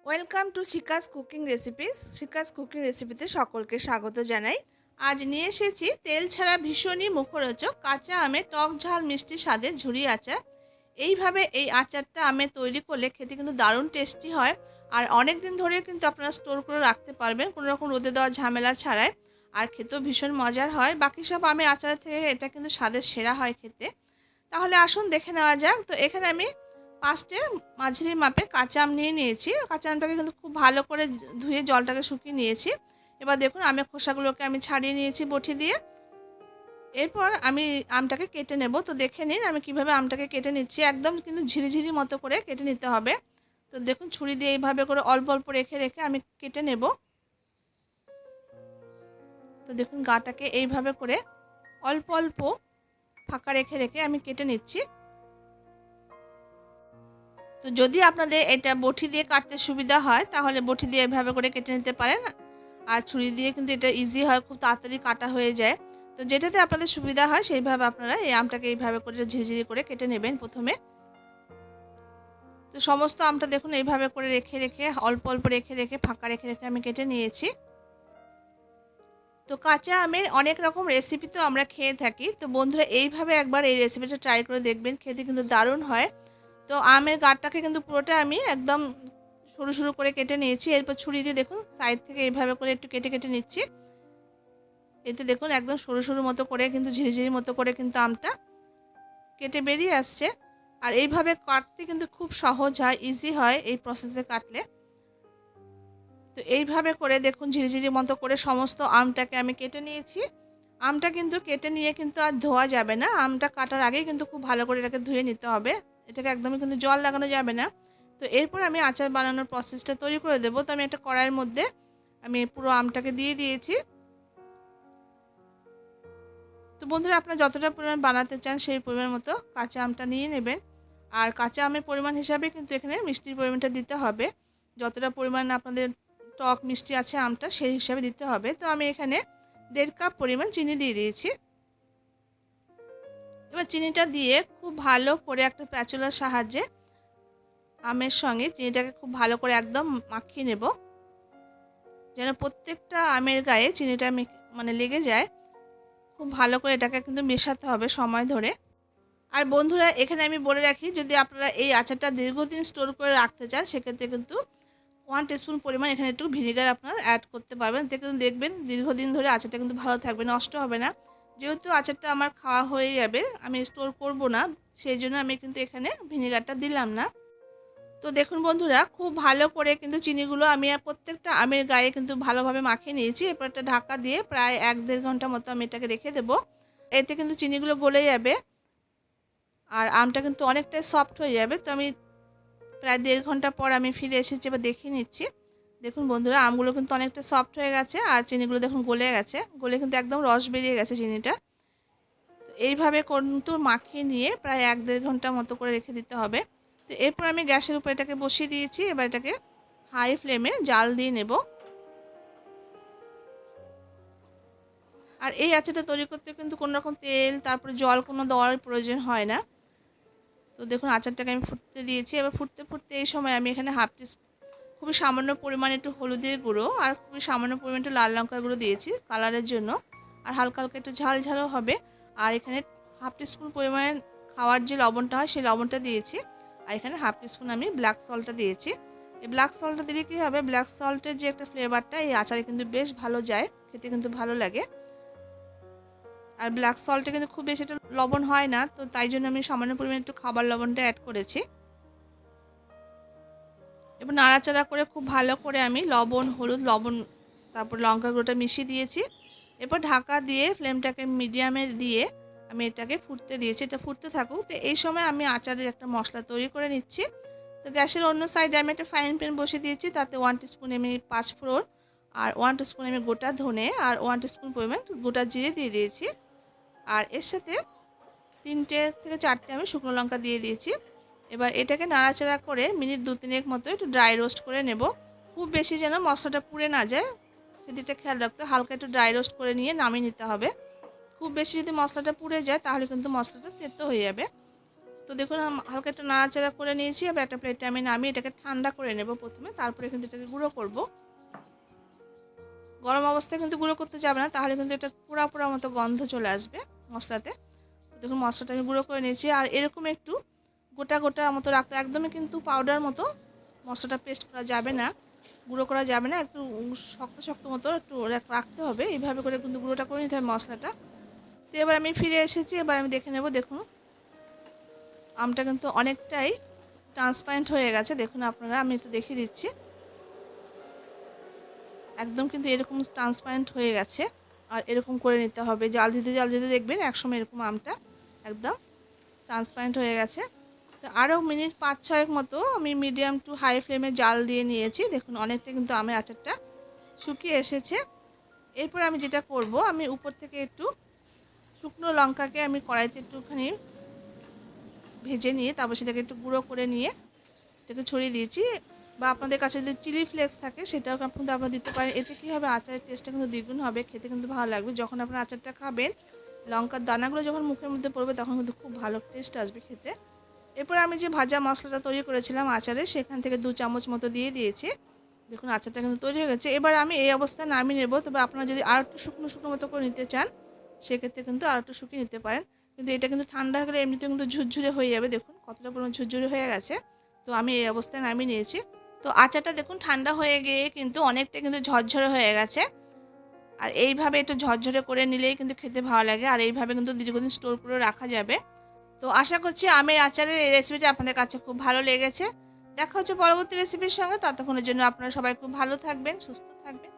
Welcome to Shikha's cooking recipes. Shikha's cooking রেসিপিতে সকলকে স্বাগত জানাই। আজ নিয়ে এসেছি তেল ছাড়া ভীষণই মুখরোচক কাঁচা আমের টক ঝাল মিষ্টি স্বাদের ঝুরি আচার। এইভাবে এই আচারটা আমের তৈরি করলে খেতে কিন্তু দারুণ টেস্টি হয়। আর অনেক দিন ধরে কিন্তু আপনারা স্টোর করে রাখতে পারবেন কোনো রকম রোদে দেওয়ার ঝামেলা ছাড়াই। আর খেতেও ভীষণ মজার হয়। বাকি সব আমের আচারের থেকে এটা কিন্তু স্বাদের সেরা হয় খেতে। তাহলে আসুন দেখে নেওয়া যাক। তো এখানে আমি 5টে মাঝারি মাপের কাঁচা আম নিয়ে নিয়েছি। কাঁচা আমটাকে কিন্তু খুব ভালো করে ধুয়ে জলটাকে শুকিয়ে নিয়েছি। এবার দেখুন আমের খোসাগুলোকে আমি ছাড়িয়ে নিয়েছি বটি দিয়ে। এরপর আমি আমটাকে কেটে নেব। তো দেখে নিন আমি কিভাবে আমটাকে কেটে নিচ্ছি। একদম কিন্তু ঝিরিঝিরি মতো করে কেটে নিতে হবে। তো দেখুন ছুরি দিয়ে এইভাবে করে অল্প অল্প রেখে রেখে আমি কেটে নেব। তো দেখুন গাটাকে এইভাবে করে অল্প অল্প ফাঁকা রেখে রেখে আমি কেটে নিচ্ছি। তো যদি আপনাদের এটা বটি দিয়ে কাটতে সুবিধা হয় তাহলে বটি দিয়ে এভাবে করে কেটে নিতে পারেন। আর ছুরি দিয়ে কিন্তু এটা ইজি হয়, খুব তাড়াতাড়ি কাটা হয়ে যায়। তো যেটাতে আপনাদের সুবিধা হয় সেইভাবে আপনারা এই আমটাকে এইভাবে করে ঝিরিঝিরি করে কেটে নেবেন প্রথমে। তো সমস্ত আমটা দেখুন এইভাবে করে রেখে রেখে অল্প অল্প রেখে রেখে ফাঁকা রেখে রেখে আমি কেটে নিয়েছি। তো কাঁচা আমের অনেক রকম রেসিপি তো আমরা খেয়ে থাকি। তো বন্ধুরা এইভাবে একবার এই রেসিপিটা ট্রাই করে দেখবেন, খেতে কিন্তু দারুণ হয়। তো আমের গাঁটটাকে কিন্তু পুরোটা আমি একদম সরু সরু করে কেটে নিয়েছি। এরপর ছুরি দিয়ে দেখুন সাইড থেকে এইভাবে করে একটু কেটে কেটে নিচ্ছি। এতে দেখুন একদম সরু সরু মতো করে কিন্তু ঝিরিঝিরি মতো করে কিন্তু আমটা কেটে বেরিয়ে আসছে। আর এইভাবে কাটতে কিন্তু খুব সহজ হয়, ইজি হয় এই প্রসেসে কাটলে। তো এইভাবে করে দেখুন ঝিরিঝিরি মতো করে সমস্ত আমটাকে আমি কেটে নিয়েছি। আমটা কিন্তু কেটে নিয়ে কিন্তু আর ধোয়া যাবে না। আমটা কাটার আগেই কিন্তু খুব ভালো করে এটাকে ধুয়ে নিতে হবে। এটাকে একদমই কিন্তু জল লাগানো যাবে না। তো এরপর আমি আচার বানানোর প্রসেসটা তৈরি করে দেবো। তো আমি একটা কড়াইয়ের মধ্যে আমি পুরো আমটাকে দিয়ে দিয়েছি। তো বন্ধুরা আপনারা যতটা পরিমাণ বানাতে চান সেই পরিমাণ মতো কাঁচা আমটা নিয়ে নেবেন। আর কাঁচা আমের পরিমাণ হিসাবে কিন্তু এখানে মিষ্টির পরিমাণটা দিতে হবে। যতটা পরিমাণ আপনাদের টক মিষ্টি আছে আমটা সেই হিসাবে দিতে হবে। তো আমি এখানে 1.5 কাপ পরিমাণ চিনি দিয়ে দিয়েছি। এবার চিনিটা দিয়ে খুব ভালো করে একটা প্যাচুলার সাহায্যে আমের সঙ্গে চিনিটাকে খুব ভালো করে একদম মাখিয়ে নেব, যেন প্রত্যেকটা আমের গায়ে চিনিটা মানে লেগে যায়। খুব ভালো করে এটাকে কিন্তু মেশাতে হবে সময় ধরে। আর বন্ধুরা এখানে আমি বলে রাখি, যদি আপনারা এই আচারটা দীর্ঘদিন স্টোর করে রাখতে চান সেক্ষেত্রে কিন্তু 1 টিস্পুন পরিমাণ এখানে একটু ভিনেগার আপনারা অ্যাড করতে পারবেন। এতে কিন্তু দেখবেন দীর্ঘদিন ধরে আচারটা কিন্তু ভালো থাকবে, নষ্ট হবে না। যেহেতু আচারটা আমার খাওয়া হয়ে যাবে, আমি স্টোর করব না, সেই জন্য আমি কিন্তু এখানে ভিনেগারটা দিলাম না। তো দেখুন বন্ধুরা খুব ভালো করে কিন্তু চিনিগুলো আমি প্রত্যেকটা আমের গায়ে কিন্তু ভালোভাবে মাখিয়ে নিয়েছি। এরপর একটা ঢাকা দিয়ে প্রায় 1-1.5 ঘন্টা মতো আমি এটাকে রেখে দেবো। এতে কিন্তু চিনিগুলো গলে যাবে আর আমটা কিন্তু অনেকটাই সফট হয়ে যাবে। তো আমি প্রায় 1.5 ঘন্টা পর আমি ফিরে এসেছি, এবার দেখিয়ে নিচ্ছি। দেখুন বন্ধুরা আমগুলো কিন্তু অনেকটা সফট হয়ে গেছে আর চিনিগুলো দেখুন গলে গেছে, গলে কিন্তু একদম রস বেরিয়ে গেছে চিনিটা। তো এইভাবে কিন্তু মাখিয়ে নিয়ে প্রায় 1-1.5 ঘন্টা মতো করে রেখে দিতে হবে। তো এরপর আমি গ্যাসের উপর এটাকে বসিয়ে দিয়েছি। এবার এটাকে হাই ফ্লেমে জাল দিয়ে নেব। আর এই আচারটা তৈরি করতে কিন্তু কোনো রকম তেল তারপরে জল কোনো দেওয়ার প্রয়োজন হয় না। তো দেখুন আচারটাকে আমি ফুটতে দিয়েছি। এবার ফুটতে ফুটতে এই সময় আমি এখানে খুবই সামান্য পরিমাণে একটু হলুদের গুঁড়ো আর খুবই সামান্য পরিমাণে একটু লাল লঙ্কার গুঁড়ো দিয়েছি কালারের জন্য। আর হালকা হালকা একটু ঝাল ঝালও হবে। আর এখানে 1/2 টিস্পুন পরিমাণে খাওয়ার যে লবণটা হয় সেই লবণটা দিয়েছি। আর এখানে 1/2 টিস্পুন আমি ব্ল্যাক সল্টটা দিয়েছি। এই ব্ল্যাক সল্টটা দিলে কী হবে, ব্ল্যাক সল্টের যে একটা ফ্লেভারটা এই আচারে কিন্তু বেশ ভালো যায়, খেতে কিন্তু ভালো লাগে। আর ব্ল্যাক সল্টে কিন্তু খুব বেশি একটা লবণ হয় না, তো তাই জন্য আমি সামান্য পরিমাণে একটু খাবার লবণটা অ্যাড করেছি। এবার নাড়াচাড়া করে খুব ভালো করে আমি লবণ হলুদ লবণ তারপর লঙ্কা গুঁড়োটা মিশিয়ে দিয়েছি। এরপর ঢাকা দিয়ে ফ্লেমটাকে মিডিয়ামে দিয়ে আমি এটাকে ফুটতে দিয়েছি। এটা ফুটতে থাকুক। তো এই সময় আমি আচারের একটা মশলা তৈরি করে নিচ্ছি। তো গ্যাসের অন্য সাইডে আমি একটা ফ্রাইং প্যান বসিয়ে দিয়েছি, তাতে 1 টিস্পুন আমি 5 ফোড়ন আর 1 টিস্পুন আমি গোটা ধনে আর 1 টিস্পুন পরিমাণ গোটা জিরে দিয়ে দিয়েছি। আর এর সাথে 3টে থেকে 4টে আমি শুকনো লঙ্কা দিয়ে দিয়েছি। এবার এটাকে নাড়াচাড়া করে মিনিট 2-3 মতো একটু ড্রাই রোস্ট করে নেব। খুব বেশি যেন মশলাটা পুড়ে না যায় সেদিকটা খেয়াল রাখতে, হালকা একটু ড্রাই রোস্ট করে নিয়ে নামিয়ে নিতে হবে। খুব বেশি যদি মশলাটা পুড়ে যায় তাহলে কিন্তু মশলাটা তেতো হয়ে যাবে। তো দেখুন হালকা একটু নাড়াচাড়া করে নিয়েছি। এবার একটা প্লেটে আমি নামিয়ে এটাকে ঠান্ডা করে নেব প্রথমে, তারপরে কিন্তু এটাকে গুঁড়ো করব। গরম অবস্থায় কিন্তু গুঁড়ো করতে যাবে না, তাহলে কিন্তু এটা পোড়া পোড়া মতো গন্ধ চলে আসবে মশলাতে। তো দেখুন মশলাটা আমি গুঁড়ো করে নিয়েছি। আর এরকম একটু গোটা গোটা মতো রাখতে, একদমই কিন্তু পাউডার মতো মশলাটা পেস্ট করা যাবে না, গুঁড়ো করা যাবে না, একটু শক্ত শক্ত মতো একটু রাখতে হবে। এইভাবে করে কিন্তু গুঁড়োটা করে নিতে হবে মশলাটা। তো এবার আমি ফিরে এসেছি, এবার আমি দেখে নেব। দেখুন আমটা কিন্তু অনেকটাই ট্রান্সপারেন্ট হয়ে গেছে। দেখুন আপনারা, আমি একটু দেখিয়ে দিচ্ছি, একদম কিন্তু এরকম ট্রান্সপারেন্ট হয়ে গেছে। আর এরকম করে নিতে হবে, জাল দিতে দেখবেন একসময় এরকম আমটা একদম ট্রান্সপারেন্ট হয়ে গেছে। তো আরও মিনিট 5-6 মতো আমি মিডিয়াম টু হাই ফ্লেমে জাল দিয়ে নিয়েছি। দেখুন অনেকটা কিন্তু আমের আচারটা শুকিয়ে এসেছে। এরপর আমি যেটা করব, আমি উপর থেকে একটু শুকনো লঙ্কাকে আমি কড়াইতে একটুখানি ভেজে নিয়ে তারপর সেটাকে একটু গুঁড়ো করে নিয়ে এটাকে ছড়িয়ে দিয়েছি। বা আপনাদের কাছে যদি চিলি ফ্লেক্স থাকে সেটাও কিন্তু আপনারা দিতে পারেন। এতে কী হবে, আচারের টেস্টটা কিন্তু দ্বিগুণ হবে, খেতে কিন্তু ভালো লাগবে। যখন আপনার আচারটা খাবেন, লঙ্কার দানাগুলো যখন মুখের মধ্যে পড়বে তখন কিন্তু খুব ভালো টেস্ট আসবে খেতে। এরপর আমি যে ভাজা মশলাটা তৈরি করেছিলাম আচারে, সেখান থেকে 2 চামচ মতো দিয়ে দিয়েছি। দেখুন আচারটা কিন্তু তৈরি হয়ে গেছে। এবার আমি এই অবস্থায় নামিয়ে নেব। তবে আপনারা যদি আর একটু শুকনো শুকনো মতো করে নিতে চান, সেক্ষেত্রে কিন্তু আর একটু শুকিয়ে নিতে পারেন। কিন্তু এটা কিন্তু ঠান্ডা হয়ে গেলে এমনিতেও কিন্তু ঝুরঝুরে হয়ে যাবে। দেখুন কতটা পরিমাণ ঝুরঝুরে হয়ে গেছে। তো আমি এই অবস্থায় নামিয়ে নিয়েছি। তো আচারটা দেখুন ঠান্ডা হয়ে গিয়ে কিন্তু অনেকটা কিন্তু ঝরঝরে হয়ে গেছে। আর এইভাবে একটু ঝরঝরে করে নিলেই কিন্তু খেতে ভালো লাগে। আর এইভাবে কিন্তু দীর্ঘদিন স্টোর করে রাখা যাবে। তো আশা করছি আমের আচারের এই রেসিপিটা আপনাদের কাছে খুব ভালো লেগেছে। দেখা হচ্ছে পরবর্তী রেসিপির সঙ্গে। ততক্ষণের জন্য আপনারা সবাই খুব ভালো থাকবেন, সুস্থ থাকবেন।